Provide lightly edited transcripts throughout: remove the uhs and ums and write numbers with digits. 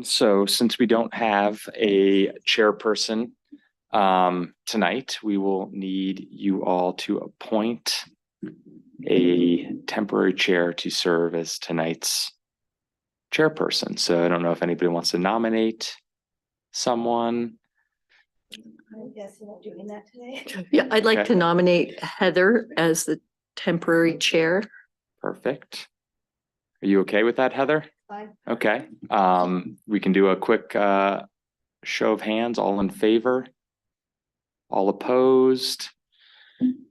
So since we don't have a chairperson tonight, we will need you all to appoint a temporary chair to serve as tonight's chairperson. So I don't know if anybody wants to nominate someone. I guess you're not doing that today. Yeah, I'd like Okay. to nominate Heather as the temporary chair. Perfect. Are you okay with that, Heather? Fine. Okay. We can do a quick show of hands. All in favor? All opposed?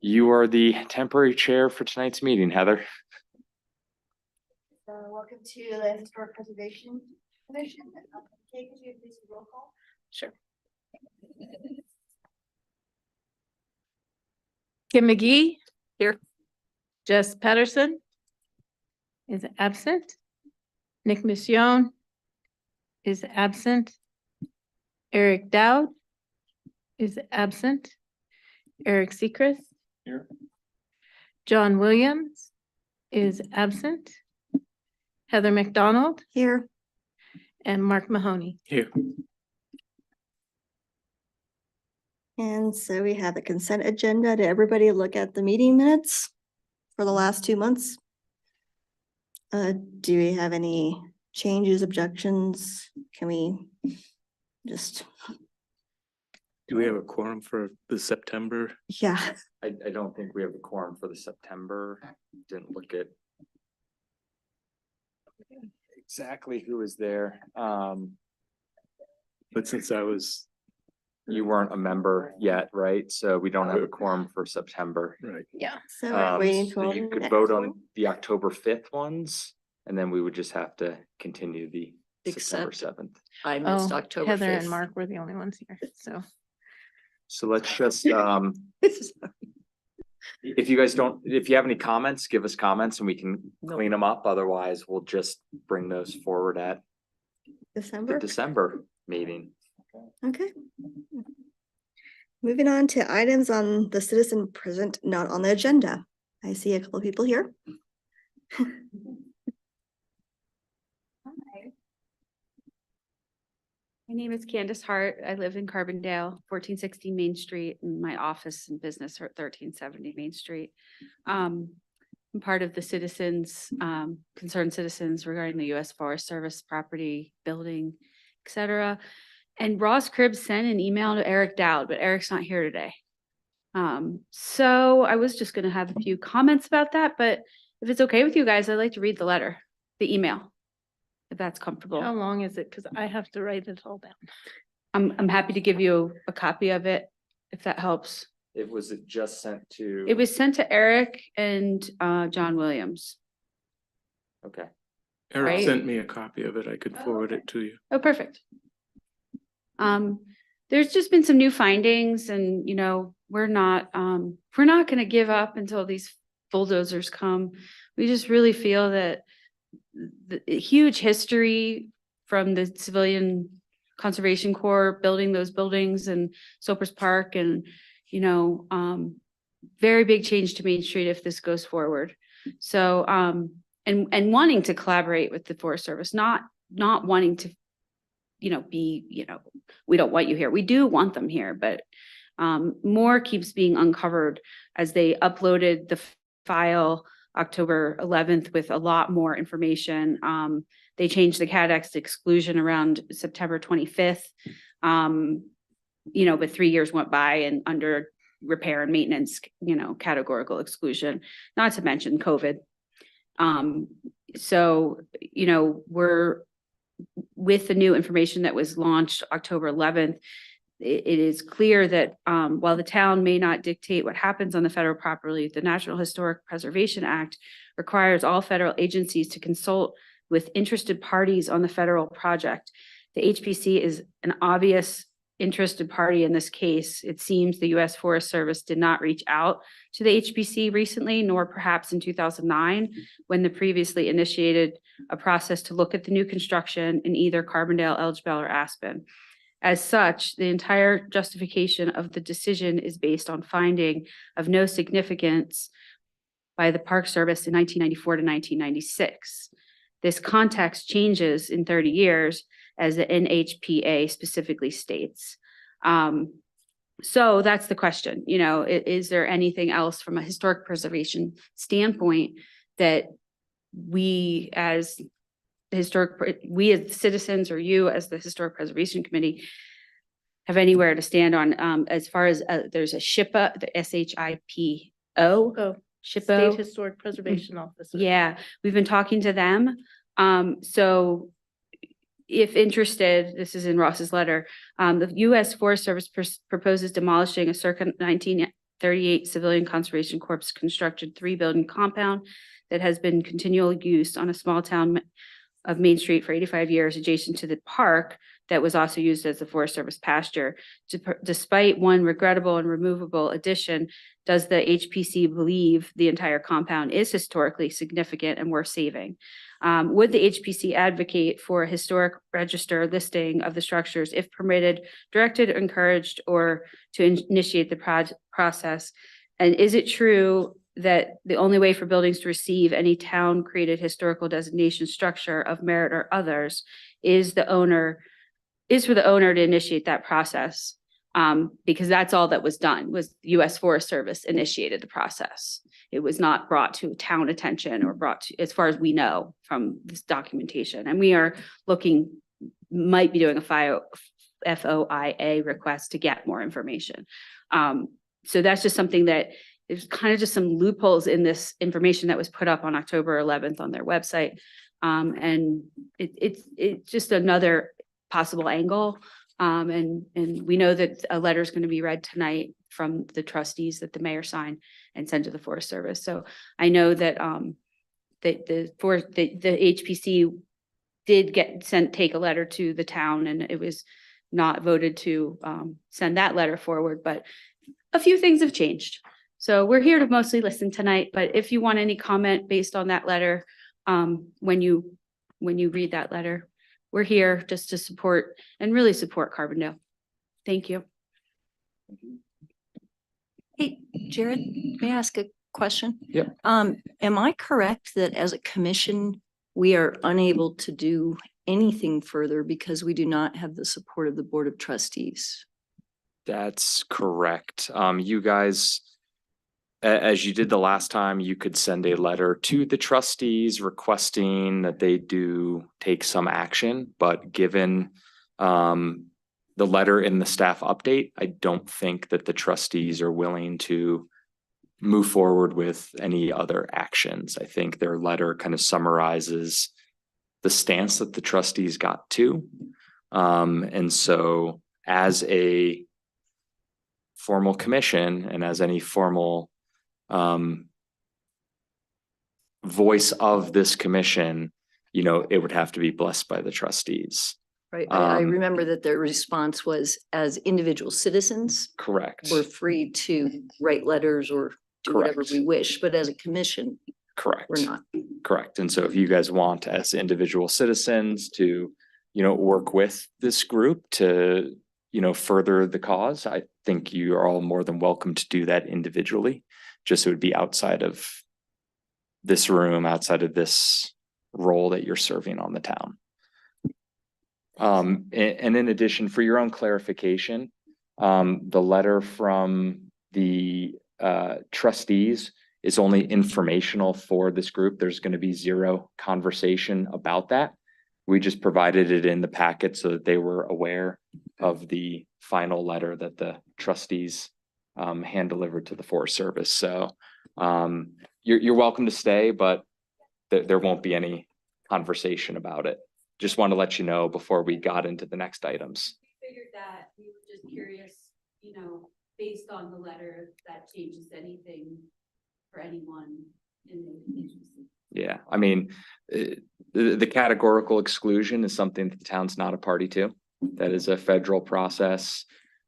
You are the temporary chair for tonight's meeting, Heather. Welcome to the Historic Preservation Commission. Okay, could you please roll call? Sure. Kim McGee. Here. Jess Patterson is absent. Nick Michon is absent. Eric Dowd is absent. Eric Sechrist. Here. John Williams is absent. Heather McDonald Here. and Mark Mahoney. Here. And so we have a consent agenda. Did everybody look at the meeting minutes for the last 2 months? Do we have any changes, objections? Can we just, Do we have a quorum for the September? yeah, I don't think we have a quorum for the September. Didn't look at exactly who was there. But since You weren't a member yet, right? So we don't have a quorum for September. right, Yeah. so we're waiting So for. you could vote on the October 5th ones, and then we would just have to continue the September Except- 7th. I missed Oh, October Heather 5th. and Mark were the only ones here, so. So let's just, if you guys don't, if you have any comments, give us comments and we can No. clean them up. Otherwise, we'll just bring those forward at the December. December meeting. Okay. Moving on to items on the citizen present, not on the agenda. I see a couple of people here. My name is Candace Hart. I live in Carbondale, 1460 Main Street, and my office and business are at 1370 Main Street. I'm part of the citizens, concerned citizens regarding the U.S. Forest Service property, building, et cetera. And Ross Cribbs sent an email to Eric Dowd, but Eric's not here today. So I was just gonna have a few comments about that, but if it's okay with you guys, I'd like to read the letter, the email, if that's comfortable. How long is it? Because I have to write it all down. I'm happy to give you a copy of it, if that helps. It was just sent to. It was sent to Eric and John Williams. Okay. Eric Right. sent me a copy of it. I could forward it to you. Oh, perfect. There's just been some new findings and, you know, we're not gonna give up until these bulldozers come. We just really feel that the huge history from the Civilian Conservation Corps building those buildings and Soper's Park and, you know, very big change to Main Street if this goes forward. So, and wanting to collaborate with the Forest Service, not wanting to, you know, we don't want you here. We do want them here, but more keeps being uncovered as they uploaded the file October 11th with a lot more information. They changed the CADX exclusion around September 25th. You know, but 3 years went by and under repair and maintenance, you know, categorical exclusion, not to mention COVID. So, you know, we're with the new information that was launched October 11th, it is clear that while the town may not dictate what happens on the federal property, the National Historic Preservation Act requires all federal agencies to consult with interested parties on the federal project. The HPC is an obvious interested party in this case. It seems the U.S. Forest Service did not reach out to the HPC recently, nor perhaps in 2009, when the previously initiated a process to look at the new construction in either Carbondale, Elgebel, or Aspen. As such, the entire justification of the decision is based on finding of no significance by the Park Service in 1994 to 1996. This context changes in 30 years, as the NHPA specifically states. So that's the question, you know, is there anything else from a historic preservation standpoint that we as we as citizens, or you as the Historic Preservation Committee, have anywhere to stand on, as far as there's a SHPO, the SHIPO, Oh, State SHPO. Historic Preservation Officer. Yeah, we've been talking to them. So if interested, this is in Ross's letter, the U.S. Forest Service proposes demolishing a circa 1938 Civilian Conservation Corps constructed 3-building compound that has been continual use on a small town of Main Street for 85 years, adjacent to the park that was also used as the Forest Service pasture. Despite one regrettable and removable addition, does the HPC believe the entire compound is historically significant and worth saving? Would the HPC advocate for a historic register listing of the structures if permitted, directed, encouraged, or to initiate the process? And is it true that the only way for buildings to receive any town-created historical designation structure of merit or others is for the owner to initiate that process? Because that's all that was done, was the U.S. Forest Service initiated the process. It was not brought to town attention or brought to, as far as we know from this documentation. And we are might be doing a FOIA request to get more information. So that's just something that there's kind of just some loopholes in this information that was put up on October 11th on their website. And it's just another possible angle. And we know that a letter is going to be read tonight from the trustees that the mayor signed and sent to the Forest Service. So I know that the HPC did take a letter to the town, and it was not voted to send that letter forward, but a few things have changed. So we're here to mostly listen tonight, but if you want any comment based on that letter, when you read that letter, we're here just to support and really support Carbondale. Thank you. Hey, Jared, may I ask a question? Yep. Am I correct that as a commission, we are unable to do anything further because we do not have the support of the Board of Trustees? That's correct. You guys, as you did the last time, you could send a letter to the trustees requesting that they do take some action, but given the letter in the staff update, I don't think that the trustees are willing to move forward with any other actions. I think their letter kind of summarizes the stance that the trustees got to. And so as a formal commission and as any formal voice of this commission, you know, it would have to be blessed by the trustees. Right. I remember that their response was, as individual citizens, Correct. we're free to write letters or do whatever Correct. we wish, but as a commission, Correct. we're not. Correct. And so if you guys want as individual citizens to, you know, work with this group to, you know, further the cause, I think you are all more than welcome to do that individually. Just it would be outside of this room, outside of this role that you're serving on the town. And in addition, for your own clarification, the letter from the trustees is only informational for this group. There's going to be zero conversation about that. We just provided it in the packet so that they were aware of the final letter that the trustees hand delivered to the Forest Service. So you're welcome to stay, but there won't be any conversation about it. Just want to let you know before we got into the next items. We figured that. We were just curious, you know, based on the letter, if that changes anything for anyone in the agency. Yeah, I mean, the categorical exclusion is something that the town's not a party to. That is a federal process.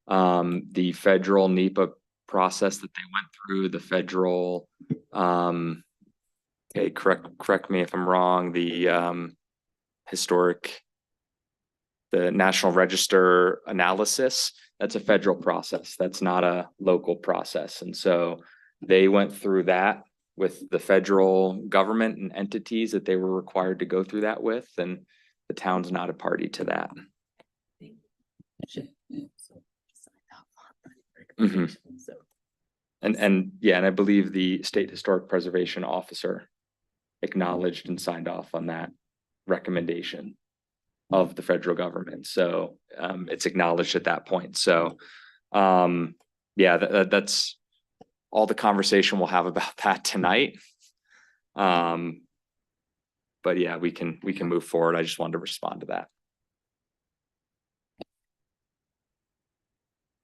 The federal NEPA process that they went through, the federal, okay, correct me if I'm wrong, the the National Register analysis, that's a federal process. That's not a local process. And so they went through that with the federal government and entities that they were required to go through that with. And The town's not a party to that. Mhm. And yeah, and I believe the State Historic Preservation Officer acknowledged and signed off on that recommendation of the federal government. So it's acknowledged at that point. So yeah, that's all the conversation we'll have about that tonight. But yeah, we can move forward. I just wanted to respond to that.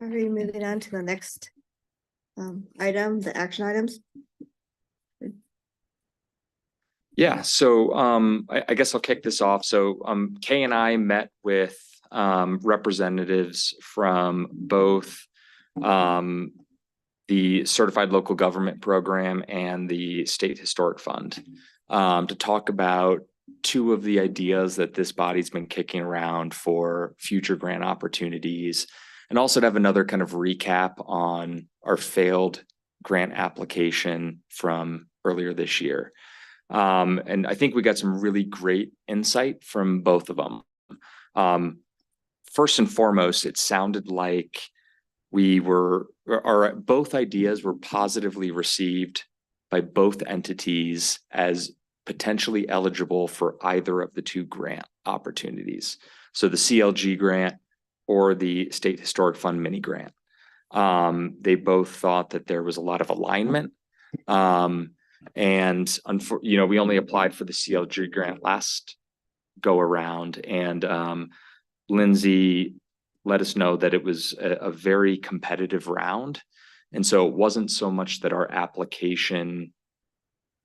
Are we moving on to the next item, the action items? Yeah, so I guess I'll kick this off. So Kay and I met with representatives from both the Certified Local Government Program and the State Historic Fund to talk about two of the ideas that this body's been kicking around for future grant opportunities, and also to have another kind of recap on our failed grant application from earlier this year. And I think we got some really great insight from both of them. First and foremost, it sounded like both ideas were positively received by both entities as potentially eligible for either of the two grant opportunities. So the CLG grant or the State Historic Fund mini grant. They both thought that there was a lot of alignment. And we only applied for the CLG grant last go around, and Lindsay let us know that it was a very competitive round. And so it wasn't so much that our application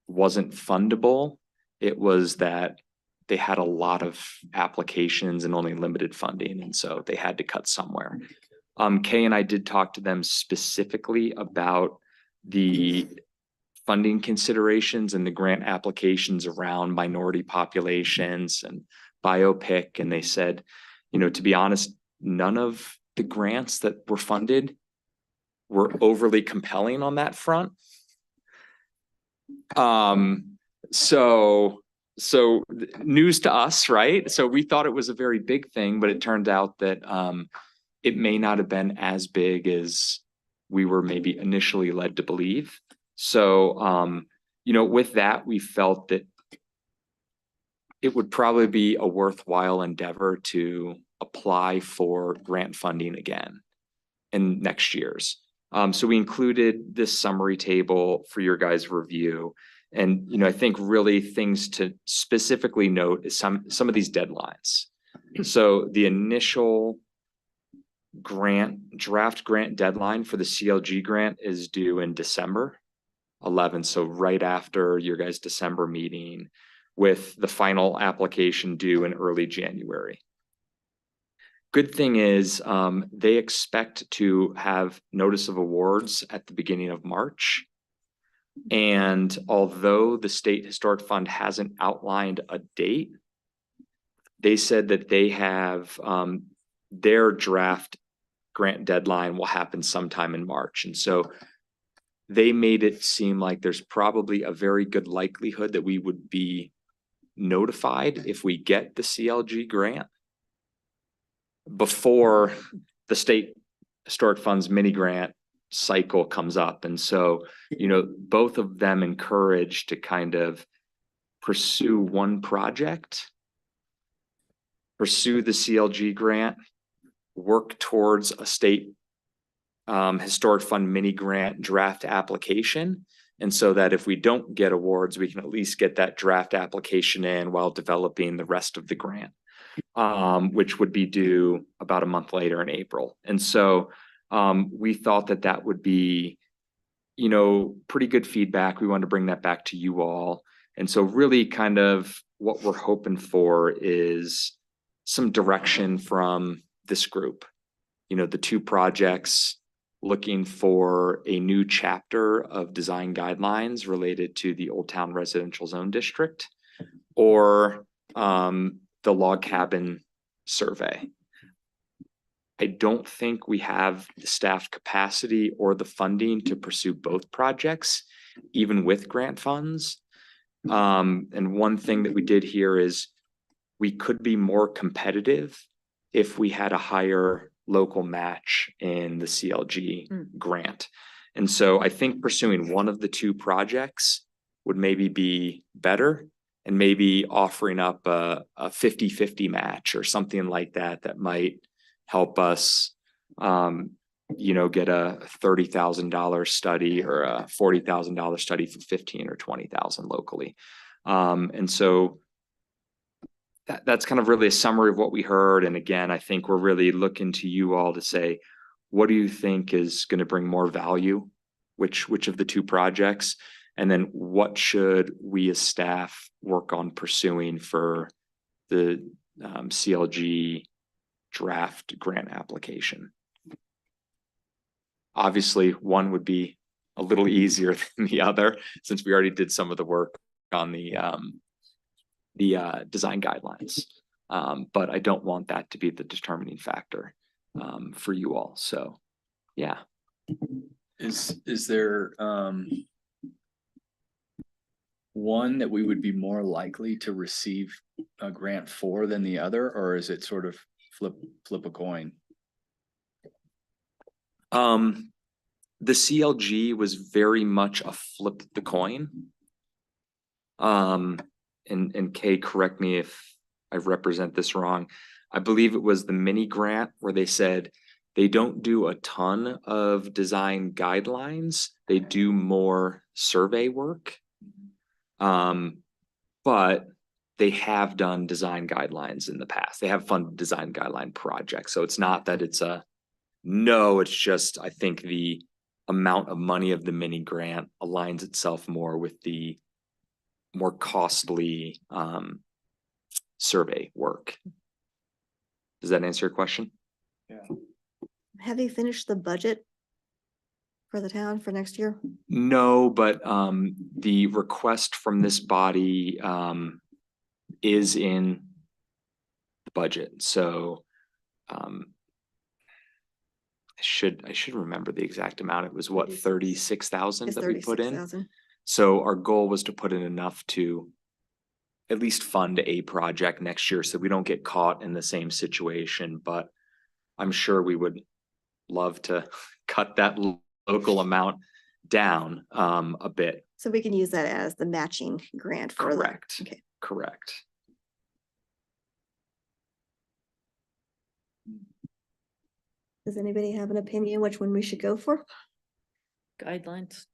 wasn't fundable. It was that they had a lot of applications and only limited funding. And so they had to cut somewhere. Kay and I did talk to them specifically about the funding considerations and the grant applications around minority populations and biopic. And they said, to be honest, none of the grants that were funded were overly compelling on that front. So news to us, right? So we thought it was a very big thing, but it turned out that it may not have been as big as we were maybe initially led to believe. So, with that, we felt that it would probably be a worthwhile endeavor to apply for grant funding again in next year's. So we included this summary table for your guys' review. And, I think really things to specifically note is some of these deadlines. So the initial draft grant deadline for the CLG grant is due in December 11th. So right after your guys' December meeting, with the final application due in early January. Good thing is they expect to have notice of awards at the beginning of March. And although the State Historic Fund hasn't outlined a date, they said that they have their draft grant deadline will happen sometime in March. And so they made it seem like there's probably a very good likelihood that we would be notified if we get the CLG grant before the State Historic Fund's mini grant cycle comes up. And so, both of them encouraged to kind of pursue one project, pursue the CLG grant, work towards a State Historic Fund mini grant draft application. And so that if we don't get awards, we can at least get that draft application in while developing the rest of the grant, which would be due about a month later in April. And so we thought that would be, pretty good feedback. We wanted to bring that back to you all. And so really kind of what we're hoping for is some direction from this group, the two projects, looking for a new chapter of design guidelines related to the Old Town Residential Zone District, or the log cabin survey. I don't think we have the staff capacity or the funding to pursue both projects, even with grant funds. And one thing that we did here is we could be more competitive if we had a higher local match in the CLG grant. And so I think pursuing one of the two projects would maybe be better, and maybe offering up a 50-50 match or something like that, that might help us, get a $30,000 study or a $40,000 study for 15 or 20,000 locally. And so that's kind of really a summary of what we heard. And again, I think we're really looking to you all to say, what do you think is going to bring more value? Which of the two projects? And then what should we as staff work on pursuing for the CLG draft grant application? Obviously, one would be a little easier than the other, since we already did some of the work on the design guidelines. But I don't want that to be the determining factor for you all. So, yeah. Is there one that we would be more likely to receive a grant for than the other, or is it sort of flip a coin? The CLG was very much a flip the coin. And Kay, correct me if I represent this wrong. I believe it was the mini grant where they said they don't do a ton of design guidelines. They do more survey work. But they have done design guidelines in the past. They have funded design guideline projects. So it's not that it's it's just, I think the amount of money of the mini grant aligns itself more with the more costly survey work. Does that answer your question? Have you finished the budget for the town for next year? No, but the request from this body is in the budget. So I should remember the exact amount. It was what, 36,000 that we put in. 36,000. So our goal was to put in enough to at least fund a project next year, so we don't get caught in the same situation. But I'm sure we would love to cut that local amount down a bit. So we can use that as the matching grant for the. Correct. Okay. Correct. Does anybody have an opinion which one we should go for? Guidelines.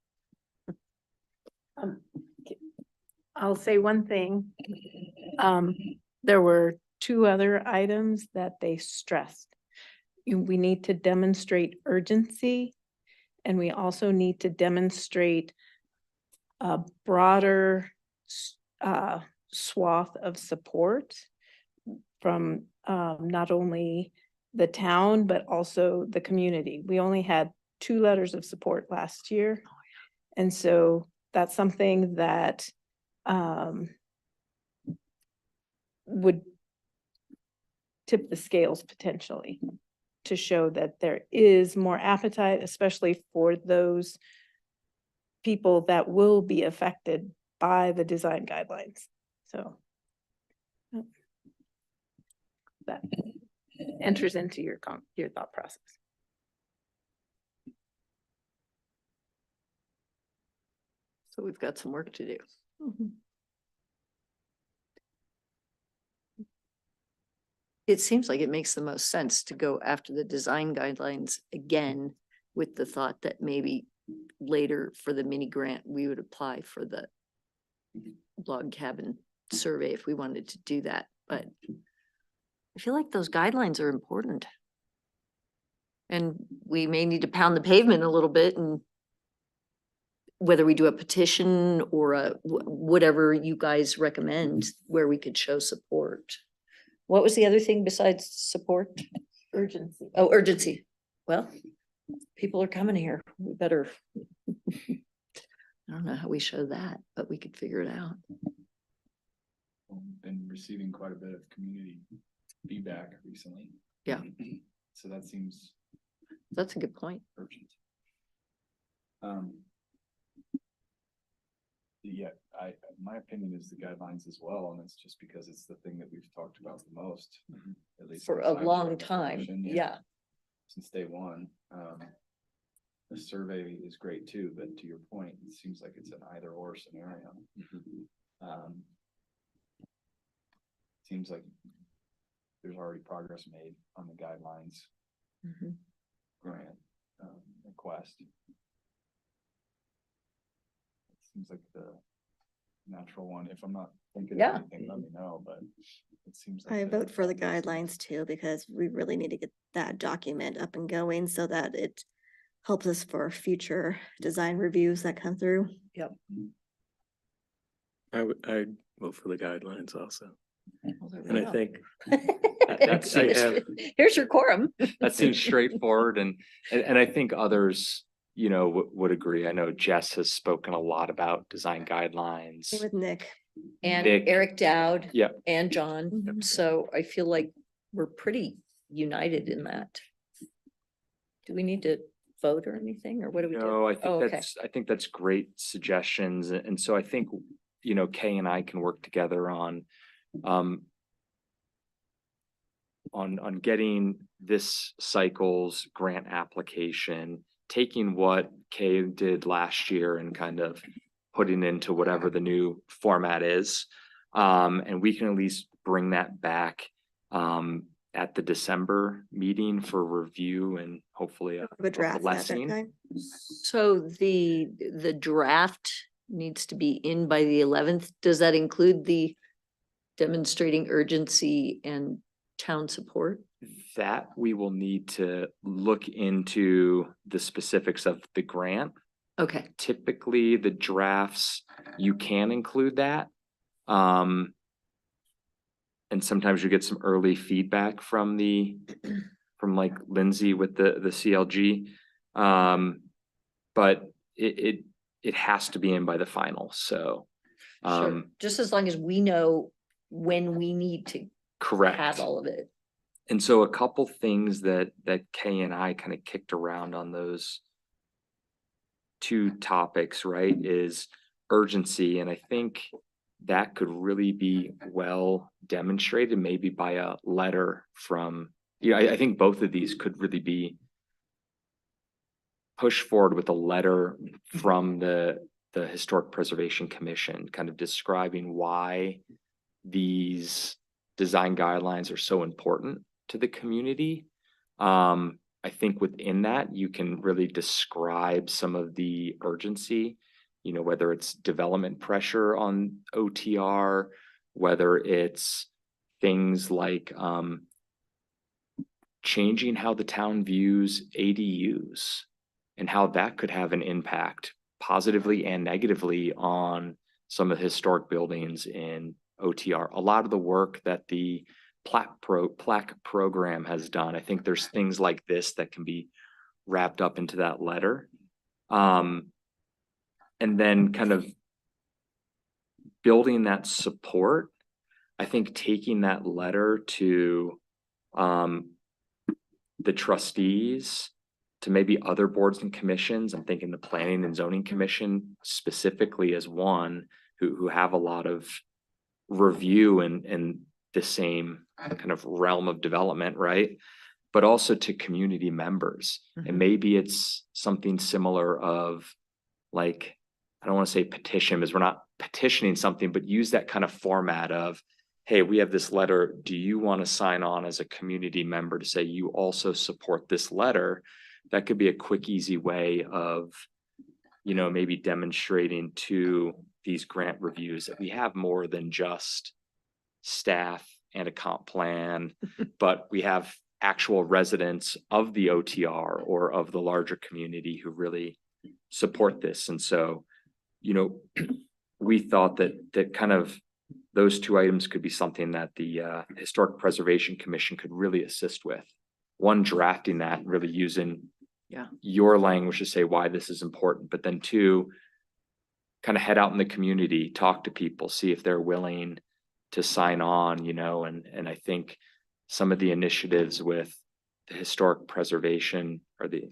I'll say one thing. There were two other items that they stressed. We need to demonstrate urgency, and we also need to demonstrate a broader swath of support from not only the town, but also the community. We only had 2 letters of support last year. And so that's something that would tip the scales potentially to show that there is more appetite, especially for those people that will be affected by the design guidelines. So that enters into your thought process. So we've got some work to do. Mhm. It seems like it makes the most sense to go after the design guidelines again, with the thought that maybe later for the mini grant, we would apply for the log cabin survey if we wanted to do that. But I feel like those guidelines are important. And we may need to pound the pavement a little bit, and whether we do a petition or whatever you guys recommend, where we could show support. What was the other thing besides support? Urgency. Oh, urgency. Well, people are coming here. We better. I don't know how we show that, but we could figure it out. Been receiving quite a bit of community feedback recently. Yeah. So that seems That's a good point. urgent. Yeah, my opinion is the guidelines as well, and it's just because it's the thing that we've talked about the most. At least For since a I was long running the time, commission, yeah. Since day one. The survey is great too, but to your point, it seems like it's an either or scenario. Seems like there's already progress made on the guidelines Mhm. grant request. It seems like the natural one. If I'm not thinking Yeah. of anything, let me know, but it seems like. I vote for the guidelines too, because we really need to get that document up and going so that it helps us for future design reviews that come through. I vote for the guidelines also. Well, there we And I go. think That's- I have, Here's your quorum. That seems straightforward and I think others, you know, would agree. I know Jess has spoken a lot about design guidelines. Same with Nick. And Nick. Eric Dowd. Yep. And John. Mhm. So I feel like we're pretty united in that. Do we need to vote or anything, or what do we do? No, I Oh, think okay. I think that's great suggestions. And so I think, you know, Kay and I can work together on getting this cycle's grant application, taking what Kay did last year and kind of putting into whatever the new format is. And we can at least bring that back at the December meeting for review and hopefully The draft at that blessing. time. So the draft needs to be in by the 11th. Does that include the demonstrating urgency and town support? That we will need to look into the specifics of the grant. Okay, Typically, the drafts, you can include that. And sometimes you get some early feedback from like Lindsay with the CLG. But it has to be in by the final, so. sure. Just as long as we know when we need to Correct. have all of it. And so a couple things that Kay and I kind of kicked around on those two topics, right, is urgency. And I think that could really be well demonstrated, maybe by a letter from, you know, I think both of these could really be pushed forward with a letter from the Historic Preservation Commission, kind of describing why these design guidelines are so important to the community. I think within that, you can really describe some of the urgency, you know, whether it's development pressure on OTR, whether it's things like changing how the town views ADUs and how that could have an impact positively and negatively on some of the historic buildings in OTR. A lot of the work that the plaque program has done, I think there's things like this that can be wrapped up into that letter. And then kind of building that support, I think taking that letter to the trustees, to maybe other boards and commissions. I'm thinking the Planning and Zoning Commission specifically as one who have a lot of review in the same kind of realm of development, right? But also to community members. And maybe it's something similar of like, I don't want to say petition because we're not petitioning something, but use that kind of format of, hey, we have this letter. Do you want to sign on as a community member to say you also support this letter? That could be a quick, easy way of, you know, maybe demonstrating to these grant reviews that we have more than just staff and a comp plan, but we have actual residents of the OTR or of the larger community who really support this. And so, you know, we thought that kind of those two items could be something that the Historic Preservation Commission could really assist with. One, drafting that, really using your language to say why this is important, but then two, kind of head out in the community, talk to people, see if they're willing to sign on, you know, and I think some of the initiatives with the historic preservation or the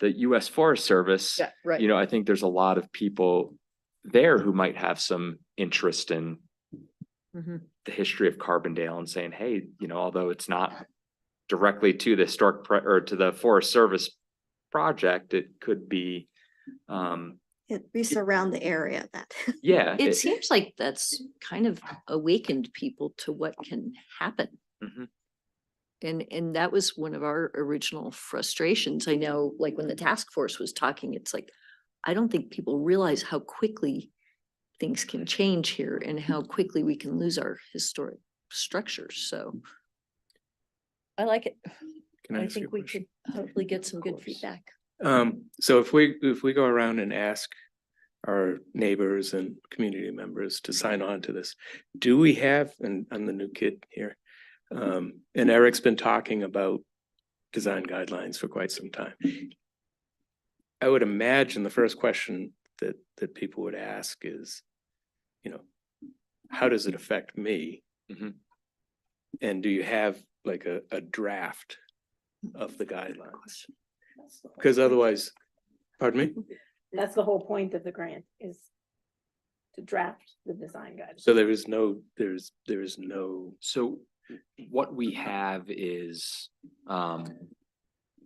the US Forest Service, Yeah, right. you know, I think there's a lot of people there who might have some interest in Mhm. the history of Carbondale and saying, hey, you know, although it's not directly to the or to the Forest Service project, it could be, We surround the area that. yeah. It seems like that's kind of awakened people to what can happen. Mhm. And that was one of our original frustrations. I know, like when the task force was talking, it's like, I don't think people realize how quickly things can change here and how quickly we can lose our historic structures. So I like it. Can I I ask you a think we question? could hopefully get some good course. feedback. So if we go around and ask our neighbors and community members to sign on to this, do we have, and I'm the new kid here, and Eric's been talking about design guidelines for quite some time. I would imagine the first question that people would ask is, you know, how does it affect me? Mhm. And do you have like a draft of the guidelines? Because otherwise, pardon me? That's the whole point of the grant, is to draft the design guide. So there is no, So what we have is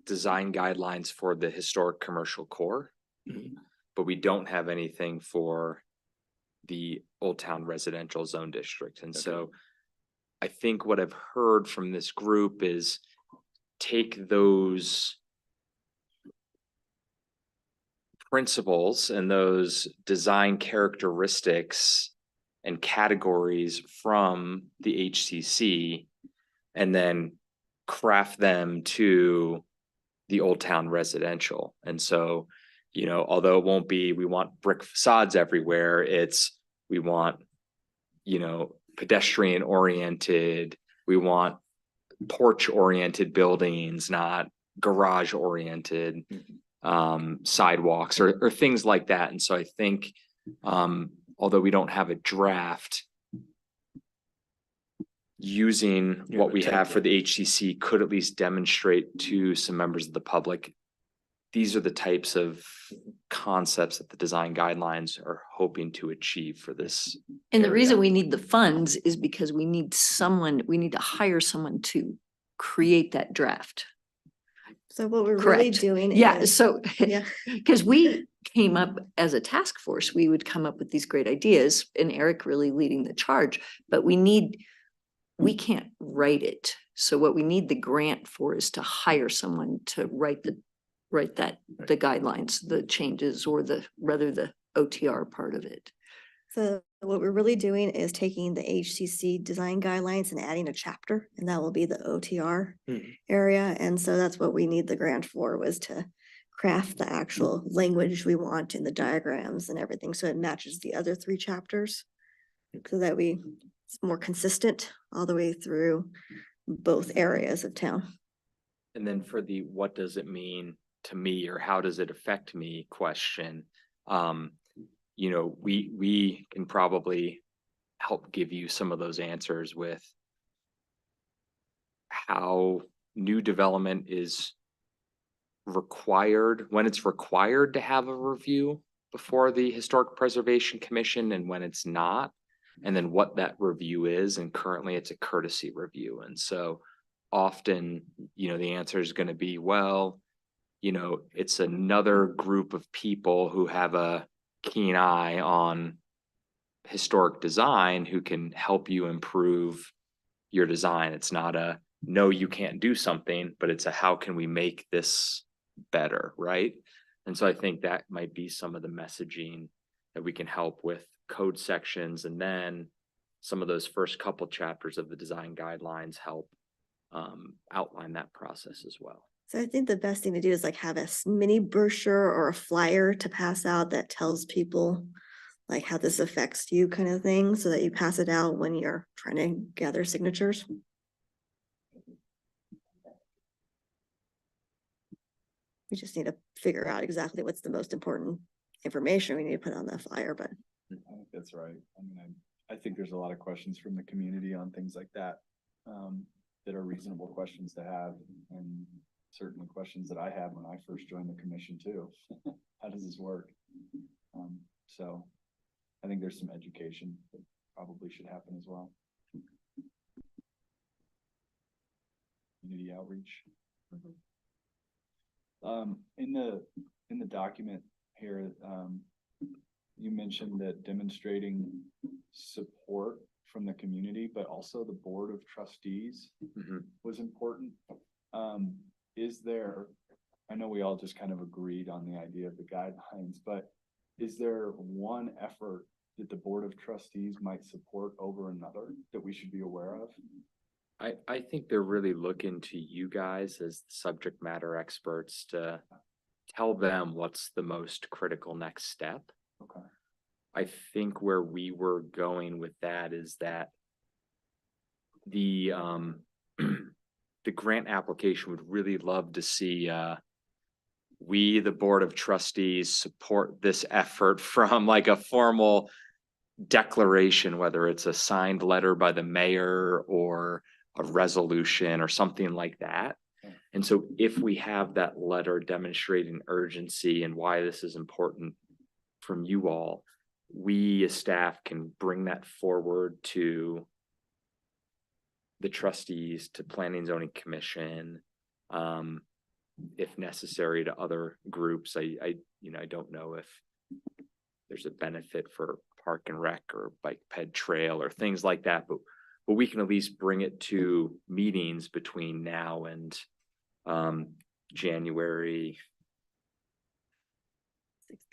design guidelines for the historic commercial core, Mhm. but we don't have anything for the Old Town Residential Zone District. And so I think what I've heard from this group is take those principles and those design characteristics and categories from the HCC and then craft them to the Old Town Residential. And so, you know, although it won't be, we want brick facades everywhere, it's, we want, you know, pedestrian oriented, we want porch oriented buildings, not garage oriented sidewalks or things like that. And so I think, although we don't have a draft, using Yeah, what the we have for template. the HCC could at least demonstrate to some members of the public, these are the types of concepts that the design guidelines are hoping to achieve for this. And the area. reason we need the funds is because we need to hire someone to create that draft. So what we're really Correct. doing Yeah, is, so, yeah, because we came up as a task force, we would come up with these great ideas and Eric really leading the charge, but we can't write it. So what we need the grant for is to hire someone to write the guidelines, the changes, or the OTR part of it. so what we're really doing is taking the HCC design guidelines and adding a chapter, and that will be the OTR Mhm. area. And so that's what we need the grant for, was to craft the actual language we want in the diagrams and everything, so it matches the other 3 chapters. So that it's more consistent all the way through both areas of town. And then for the what does it mean to me or how does it affect me question, you know, we can probably help give you some of those answers with how new development is required, when it's required to have a review before the Historic Preservation Commission and when it's not, and then what that review is. And currently it's a courtesy review. And so often, you know, the answer is going to be, well, you know, it's another group of people who have a keen eye on historic design who can help you improve your design. It's not a no, you can't do something, but it's a how can we make this better, right? And so I think that might be some of the messaging that we can help with code sections, and then some of those first couple chapters of the design guidelines help outline that process as well. So I think the best thing to do is like have a mini brochure or a flyer to pass out that tells people like how this affects you, kind of thing, so that you pass it out when you're trying to gather signatures. We just need to figure out exactly what's the most important information we need to put on the flyer, but I think that's right. I mean, I think there's a lot of questions from the community on things like that, that are reasonable questions to have. And certainly questions that I had when I first joined the commission too. How does this work? So I think there's some education that probably should happen as well. Community outreach. In the document here, you mentioned that demonstrating support from the community, but also the board of trustees was important. Is there, I know we all just kind of agreed on the idea of the guidelines, but is there one effort that the board of trustees might support over another that we should be aware of? I think they're really looking to you guys as subject matter experts to tell them what's the most critical next step. Okay. I think where we were going with that is that the the grant application would really love to see we, the board of trustees, support this effort from like a formal declaration, whether it's a signed letter by the mayor or a resolution or something like that. And so if we have that letter demonstrating urgency and why this is important from you all, we as staff can bring that forward to the trustees, to Planning and Zoning Commission, if necessary to other groups. I don't know if there's a benefit for Park and Rec or Bike Ped Trail or things like that, but we can at least bring it to meetings between now and January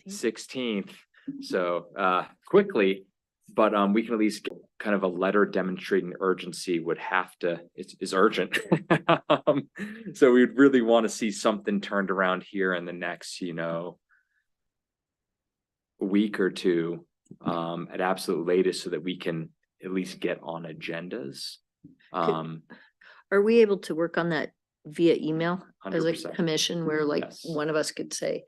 16th. So quickly, but we can at least get kind of a letter demonstrating urgency would have to, is urgent. So we'd really want to see something turned around here in the next, week or two at absolute latest, so that we can at least get on agendas. Are we able to work on that via email as a 100%. commission where like Yes. one of us could say,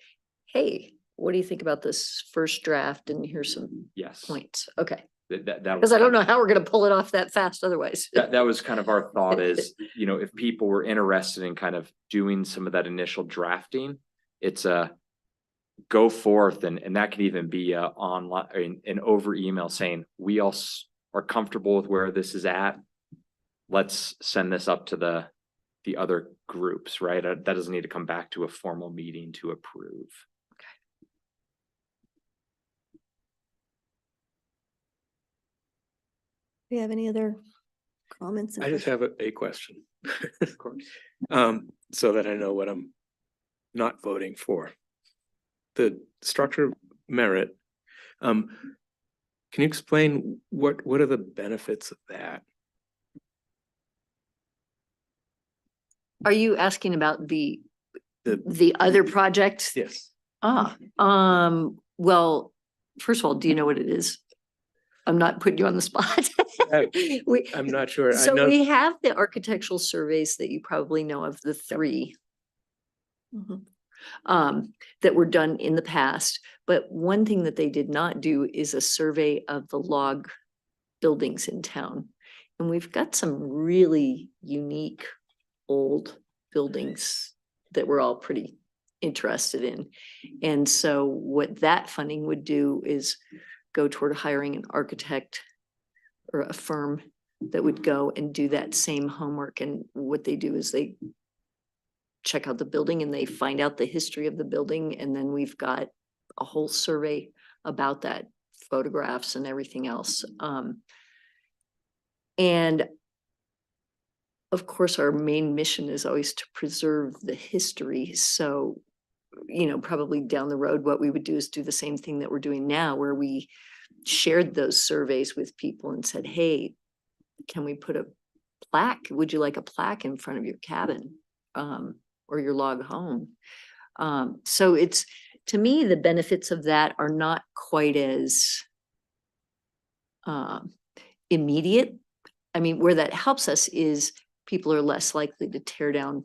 hey, what do you think about this first draft? And here's some Yes. points. Okay. That Because I don't know how we're going to pull it off that fast otherwise. that was kind of our thought is, if people were interested in kind of doing some of that initial drafting, it's a go forth, and that could even be online and over email saying, we all are comfortable with where this is at. Let's send this up to the other groups, right? That doesn't need to come back to a formal meeting to approve. Do you have any other comments? I just have a question. Of course. So that I know what I'm not voting for. The structure of merit. Can you explain what are the benefits of that? Are you asking about the The other project? yes. Well, first of all, do you know what it is? I'm not putting you on the spot. I'm not sure. I So know we have the architectural surveys that you probably know of, the three. That were done in the past. But one thing that they did not do is a survey of the log buildings in town. And we've got some really unique old buildings that we're all pretty interested in. And so what that funding would do is go toward hiring an architect or a firm that would go and do that same homework. And what they do is they check out the building and they find out the history of the building. And then we've got a whole survey about that, photographs and everything else. And of course, our main mission is always to preserve the history. So, probably down the road, what we would do is do the same thing that we're doing now, where we shared those surveys with people and said, hey, can we put a plaque? Would you like a plaque in front of your cabin? Or your log home. So it's, to me, the benefits of that are not quite as immediate. I mean, where that helps us is people are less likely to tear down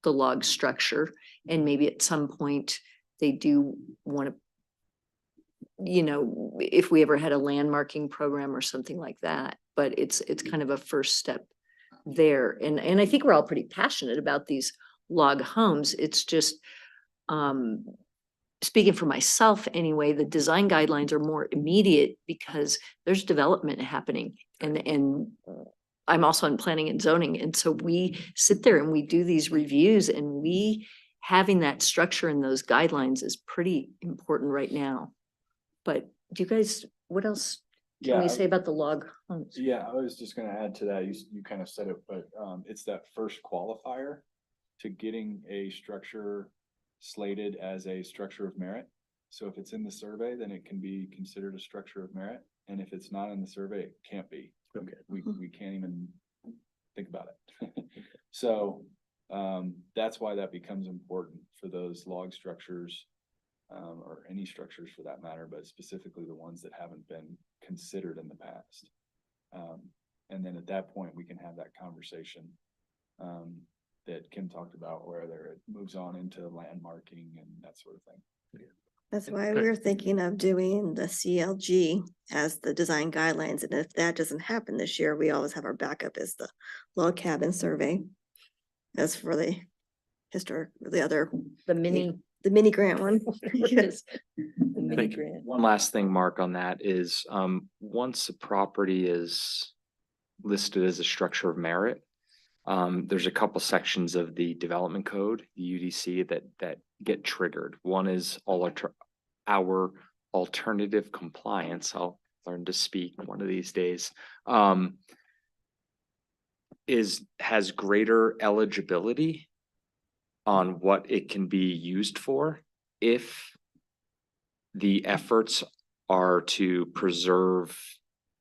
the log structure. And maybe at some point they do want to, if we ever had a landmarking program or something like that, but it's kind of a first step there. And I think we're all pretty passionate about these log homes. It's just, speaking for myself anyway, the design guidelines are more immediate because there's development happening and I'm also in planning and zoning. And so we sit there and we do these reviews and having that structure in those guidelines is pretty important right now. But do you guys, what else can we say about the log homes? Yeah, I was just gonna add to that. You kind of said it, but it's that first qualifier to getting a structure slated as a structure of merit. So if it's in the survey, then it can be considered a structure of merit. And if it's not in the survey, it can't be. Okay. We can't even think about it. So that's why that becomes important for those log structures, or any structures for that matter, but specifically the ones that haven't been considered in the past. And then at that point, we can have that conversation that Kim talked about, where it moves on into landmarking and that sort of thing. That's why we were thinking of doing the CLG as the design guidelines. And if that doesn't happen this year, we always have our backup as the log cabin survey. As for the historic, The mini. the mini grant one. Yes. The mini Thank you. grant. One last thing, Mark, on that is, once a property is listed as a structure of merit, there's a couple sections of the development code, the UDC, that get triggered. One is our alternative compliance. I'll learn to speak one of these days. Has greater eligibility on what it can be used for if the efforts are to preserve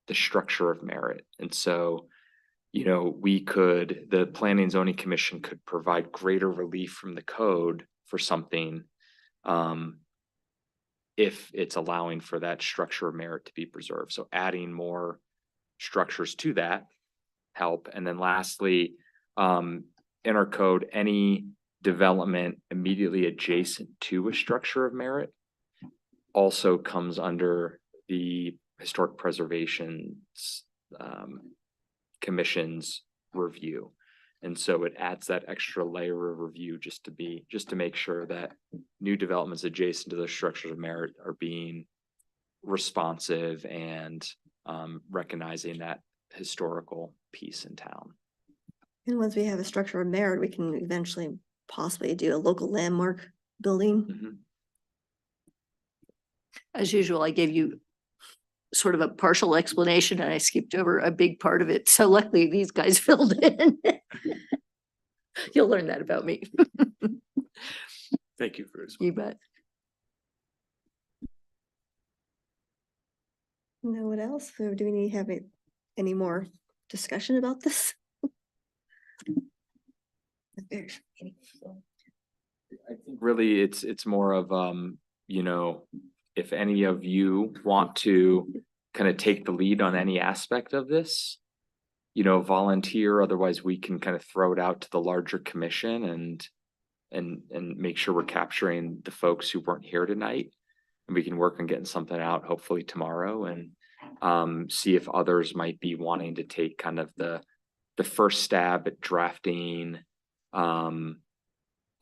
the structure of merit. And so, the Planning and Zoning Commission could provide greater relief from the code for something if it's allowing for that structure of merit to be preserved. So adding more structures to that help. And then lastly, in our code, any development immediately adjacent to a structure of merit also comes under the Historic Preservation Commission's review. And so it adds that extra layer of review just to make sure that new developments adjacent to those structures of merit are being responsive and recognizing that historical piece in town. And once we have a structure of merit, we can eventually possibly do a local landmark building. Mhm. As usual, I gave you sort of a partial explanation and I skipped over a big part of it. So luckily these guys filled in. You'll learn that about me. Thank you for You bet. Know what else? Or do we need to have any more discussion about this? I think really it's more of, if any of you want to kind of take the lead on any aspect of this, volunteer, otherwise we can kind of throw it out to the larger commission and make sure we're capturing the folks who weren't here tonight. And we can work on getting something out hopefully tomorrow and see if others might be wanting to take kind of the first stab at drafting a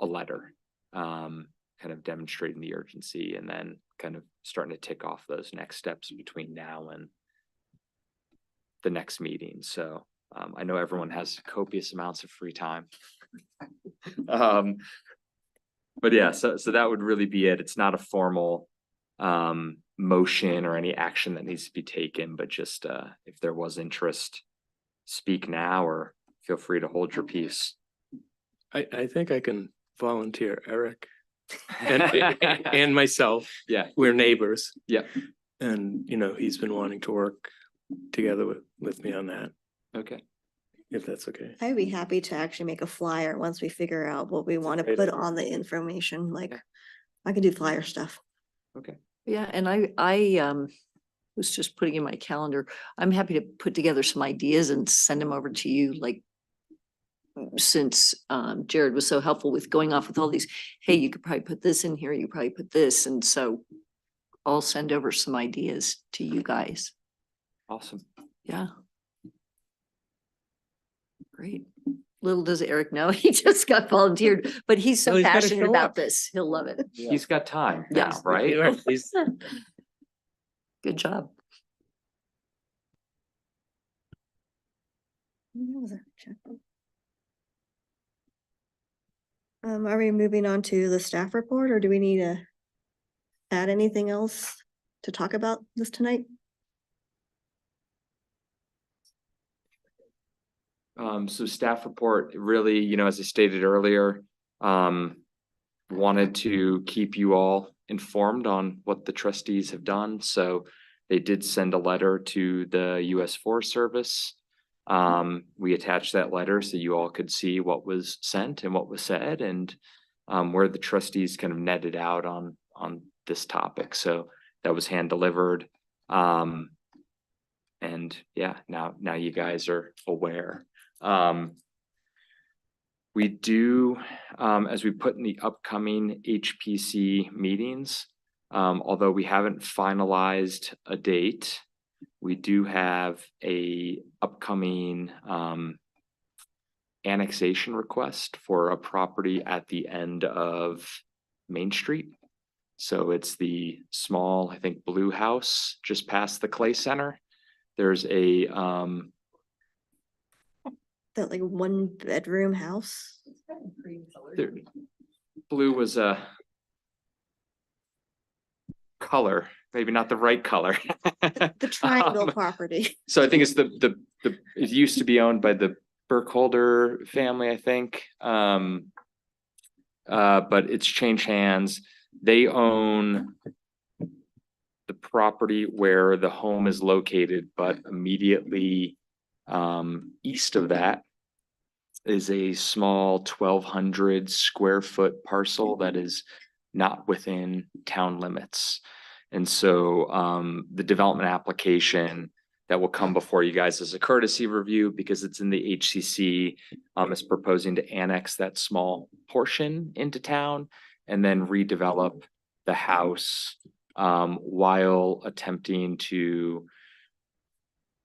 letter, kind of demonstrating the urgency and then kind of starting to tick off those next steps between now and the next meeting. So I know everyone has copious amounts of free time. But yeah, so that would really be it. It's not a formal motion or any action that needs to be taken, but just if there was interest, speak now or feel free to hold your peace. I think I can volunteer, Eric and myself. Yeah. We're neighbors. Yeah. And, he's been wanting to work together with me on that, Okay. if that's okay. I'd be happy to actually make a flyer once we figure out what we want to Great put idea. on the information, like Yeah. I can do flyer stuff. Okay. Yeah, and I was just putting in my calendar. I'm happy to put together some ideas and send them over to you, like since Jared was so helpful with going off with all these, hey, you could probably put this in here, you could probably put this. And so I'll send over some ideas to you guys. Awesome. Yeah. Great. Little does Eric know, he just got volunteered, but he's Well, so he's gotta passionate show about up. this. He'll love it. He's got time now, Yes. right? He's- Good job. Are we moving on to the staff report, or do we need to add anything else to talk about this tonight? So staff report, really, as I stated earlier, wanted to keep you all informed on what the trustees have done. So they did send a letter to the US Forest Service. We attached that letter so you all could see what was sent and what was said, and where the trustees kind of netted out on this topic. So that was hand delivered. And yeah, now you guys are aware. We do, as we put in the upcoming HPC meetings, although we haven't finalized a date, we do have a upcoming annexation request for a property at the end of Main Street. So it's the small, I think, blue house just past the Clay Center. There's a That like 1-bedroom house? there, blue was a color, maybe not the right color. The triangle Um, property. So I think it's the it used to be owned by the Burkholder family, I think. But it's changed hands. They own the property where the home is located, but immediately east of that is a small 1,200 square foot parcel that is not within town limits. And so the development application that will come before you guys as a courtesy review, because it's in the HCC, is proposing to annex that small portion into town and then redevelop the house while attempting to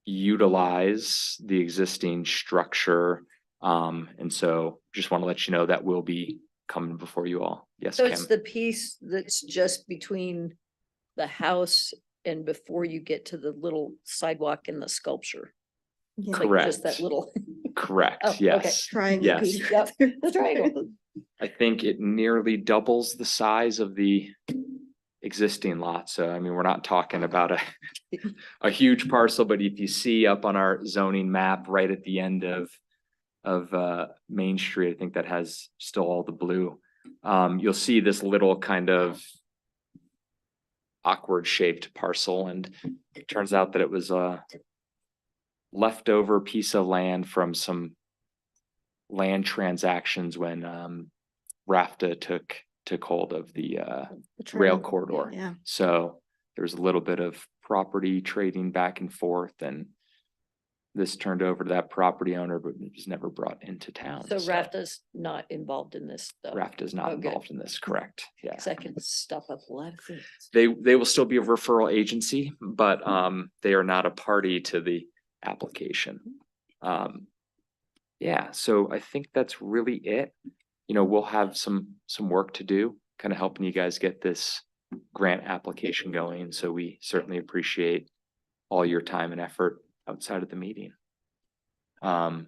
utilize the existing structure. And so just want to let you know that will be coming before you all. Yes, So Kim. it's the piece that's just between the house and before you get to the little sidewalk and the sculpture. Yeah, Like Correct. just that little. Correct, Oh, okay. yes. triangle Yes. piece. Yep, the triangle. I think it nearly doubles the size of the existing lot. So I mean, we're not talking about a huge parcel, but if you see up on our zoning map right at the end of Main Street, I think that has still all the blue. You'll see this little kind of awkward shaped parcel, and it turns out that it was a leftover piece of land from some land transactions when RAFTA took hold of the The rail triangle, corridor. Yeah, So there's a little bit of property trading back and forth, and this turned over to that property owner, but it was never brought into town. So RAFTA's not involved in this though. RAFTA is not Oh, good. involved in this, correct? Yeah. Cause that can stop up a lot of things. They will still be a referral agency, but they are not a party to the application. Yeah, so I think that's really it. We'll have some work to do, kind of helping you guys get this grant application going. So we certainly appreciate all your time and effort outside of the meeting. On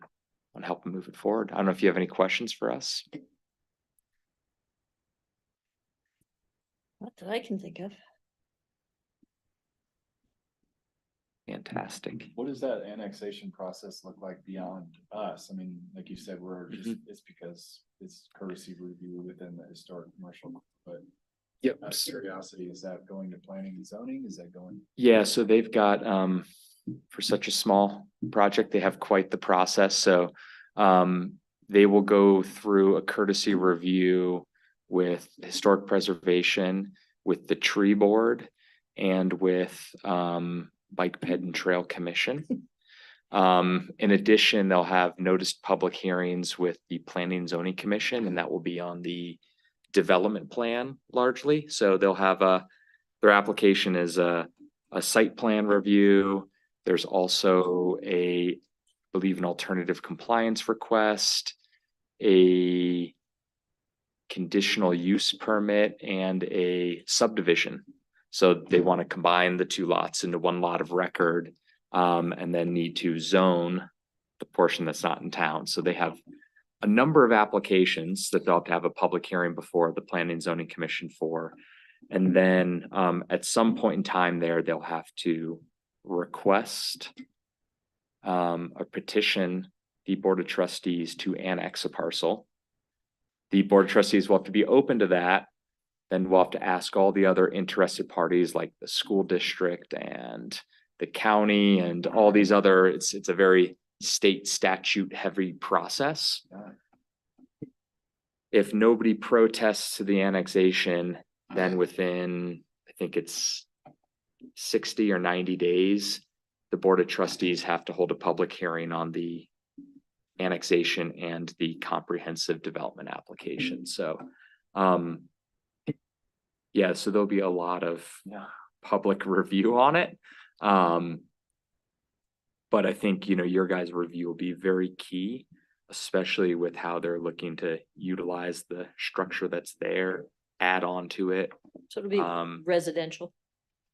helping move it forward. I don't know if you have any questions for us. Not that I can think of. Fantastic. What does that annexation process look like beyond us? I mean, like you said, we're just, it's because it's courtesy review within the historic commercial, but Yep. out of curiosity, is that going to planning and zoning? Is that going? Yeah, so they've got, for such a small project, they have quite the process. So they will go through a courtesy review with historic preservation, with the tree board, and with Bike Ped and Trail Commission. In addition, they'll have noticed public hearings with the Planning and Zoning Commission, and that will be on the development plan largely. So they'll have their application is a site plan review. There's also believe an alternative compliance request, a conditional use permit, and a subdivision. So they want to combine the two lots into one lot of record, and then need to zone the portion that's not in town. So they have a number of applications that they'll have to have a public hearing before the Planning and Zoning Commission for. And then at some point in time there, they'll have to request a petition the Board of Trustees to annex a parcel. The Board of Trustees will have to be open to that. Then we'll have to ask all the other interested parties like the school district and the county and all these other, it's a very state statute heavy process. If nobody protests to the annexation, then within, I think it's 60 or 90 days, the Board of Trustees have to hold a public hearing on the annexation and the comprehensive development application. So, yeah, so there'll be a lot of public review on it. But I think, your guys' review will be very key, especially with how they're looking to utilize the structure that's there, add on to it. So it'll be residential.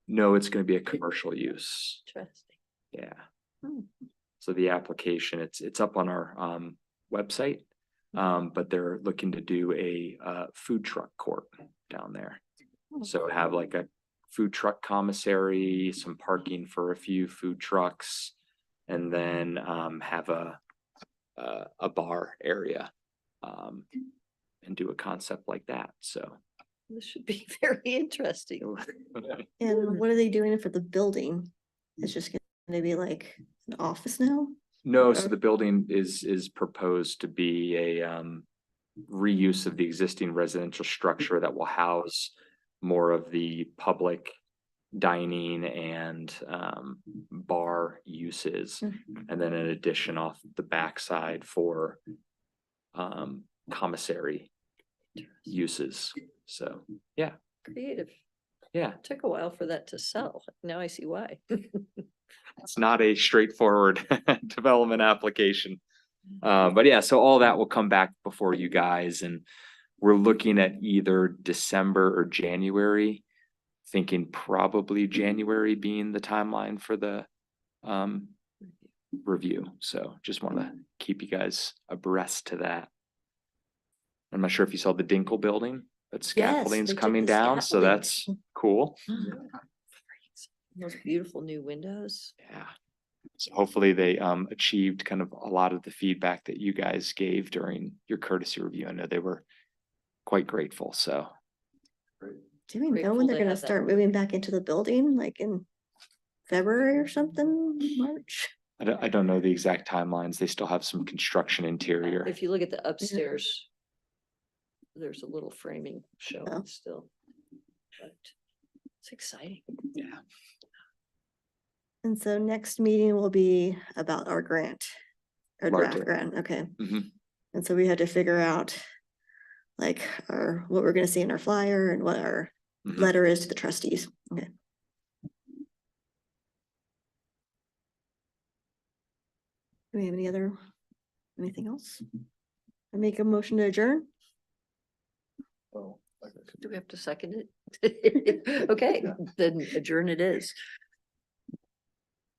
No, it's going to be a commercial use. Interesting. Yeah. Hmm. So the application, it's up on our website, but they're looking to do a food truck court down there. So have like a food truck commissary, some parking for a few food trucks, and then have a bar area and do a concept like that. So This should be very interesting. And what are they doing for the building? It's just gonna be like an office now? no, so the building is proposed to be a reuse of the existing residential structure that will house more of the public dining and bar uses. And then in addition off the backside for commissary uses. So, yeah, Creative. yeah, Took a while for that to sell. Now I see why. it's not a straightforward development application. But yeah, so all that will come back before you guys, and we're looking at either December or January, thinking probably January being the timeline for the review. So just want to keep you guys abreast to that. I'm not sure if you saw the Dinkle building, but scaffolding's they took coming the down, so scaffolding. that's cool. Those beautiful new windows. Yeah. So hopefully they achieved kind of a lot of the feedback that you guys gave during your courtesy review. I know they were quite grateful, so. Do we know Grateful when they're to gonna have that. start moving back into the building, like in February or something, March? I don't know the exact timelines. They still have some construction interior. If you look at the upstairs, there's a little framing showing Oh. still. But it's exciting. Yeah. And so next meeting will be about our grant. Our draft Largely. grant, okay. Mhm. And so we had to figure out like what we're gonna see in our flyer and what our Mhm. letter is to the trustees. Okay. Do we have anything else? I make a motion to adjourn? Do we have to second it? Okay, then adjourn it is.